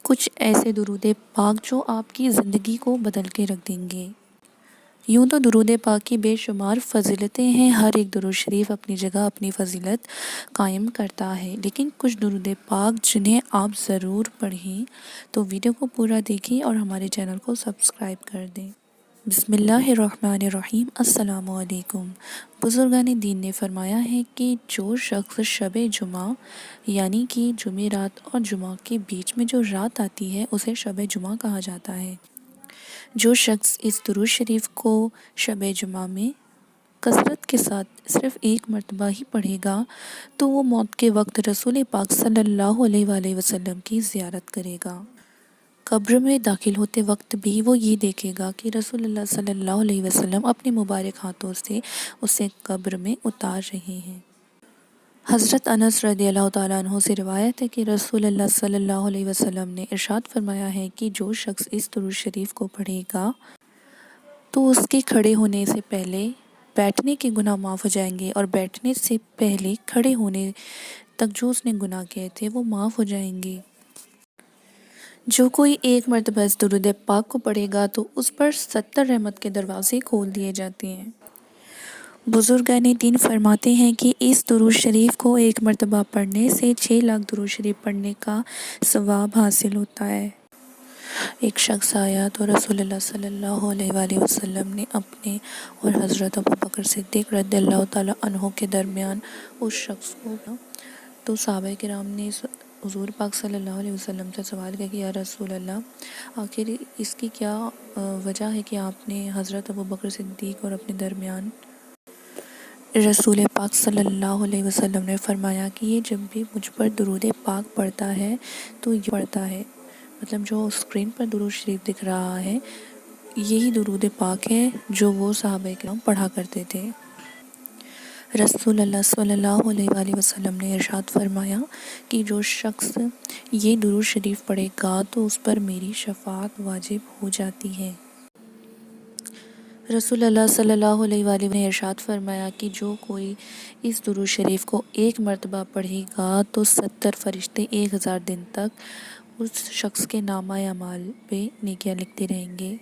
کچھ ایسے درود پاک جو آپ کی زندگی کو بدل کے رکھ دیں گے۔ یوں تو درود پاک کی بے شمار فضیلتیں ہیں، ہر ایک درود شریف اپنی جگہ اپنی فضیلت قائم کرتا ہے، لیکن کچھ درود پاک جنہیں آپ ضرور پڑھیں، تو ویڈیو کو پورا دیکھیں اور ہمارے چینل کو سبسکرائب کر دیں۔ بسم اللہ الرحمن الرحیم۔ السلام علیکم۔ بزرگان دین نے فرمایا ہے کہ جو شخص شب جمعہ یعنی کہ جمعرات اور جمعہ کے بیچ میں جو رات آتی ہے اسے شب جمعہ کہا جاتا ہے۔ جو شخص اس درود شریف کو شب جمعہ میں کثرت کے ساتھ صرف ایک مرتبہ ہی پڑھے گا تو وہ موت کے وقت رسول پاک صلی اللہ علیہ وآلہ وسلم کی زیارت کرے گا۔ قبر میں داخل ہوتے وقت بھی وہ یہ دیکھے گا کہ رسول اللہ صلی اللہ علیہ وسلم اپنے مبارک ہاتھوں سے اسے قبر میں اتار رہے ہیں۔ حضرت انس رضی اللہ تعالیٰ عنہ سے روایت ہے کہ رسول اللہ صلی اللہ علیہ وسلم نے ارشاد فرمایا ہے کہ جو شخص اس درود شریف کو پڑھے گا تو اس کے کھڑے ہونے سے پہلے بیٹھنے کے گناہ معاف ہو جائیں گے، اور بیٹھنے سے پہلے کھڑے ہونے تک جو اس نے گناہ کیے تھے وہ معاف ہو جائیں گے۔ جو کوئی ایک مرتبہ اس درود پاک کو پڑھے گا تو اس پر 70 رحمت کے دروازے کھول دیے جاتے ہیں۔ بزرگان دین فرماتے ہیں کہ اس درود شریف کو ایک مرتبہ پڑھنے سے 6 لاکھ درود شریف پڑھنے کا ثواب حاصل ہوتا ہے۔ ایک شخص آیا تو رسول اللہ صلی اللہ علیہ وآلہ وسلم نے اپنے اور حضرت ابوبکر صدیق رضی اللہ تعالیٰ عنہ کے درمیان اس شخص کو، تو صحابہ کرام نے حضور پاک صلی اللہ علیہ وسلم سے سوال کیا کہ یا رسول اللہ، آخر اس کی کیا وجہ ہے کہ آپ نے حضرت ابوبکر صدیق اور اپنے درمیان؟ رسول پاک صلی اللہ علیہ وسلم نے فرمایا کہ یہ جب بھی مجھ پر درود پاک پڑھتا ہے تو یہ پڑھتا ہے، مطلب جو اسکرین پر درود شریف دکھ رہا ہے یہی درود پاک ہے جو وہ صحابہ کرام پڑھا کرتے تھے۔ رسول اللہ صلی اللہ علیہ وآلہ وسلم نے ارشاد فرمایا کہ جو شخص یہ درود شریف پڑھے گا تو اس پر میری شفاعت واجب ہو جاتی ہے۔ رسول اللہ صلی اللہ علیہ وآلہ نے ارشاد فرمایا کہ جو کوئی اس درود شریف کو ایک مرتبہ پڑھے گا تو 70 فرشتے 1000 دن تک اس شخص کے نامہ اعمال پہ نیکیاں لکھتے رہیں گے۔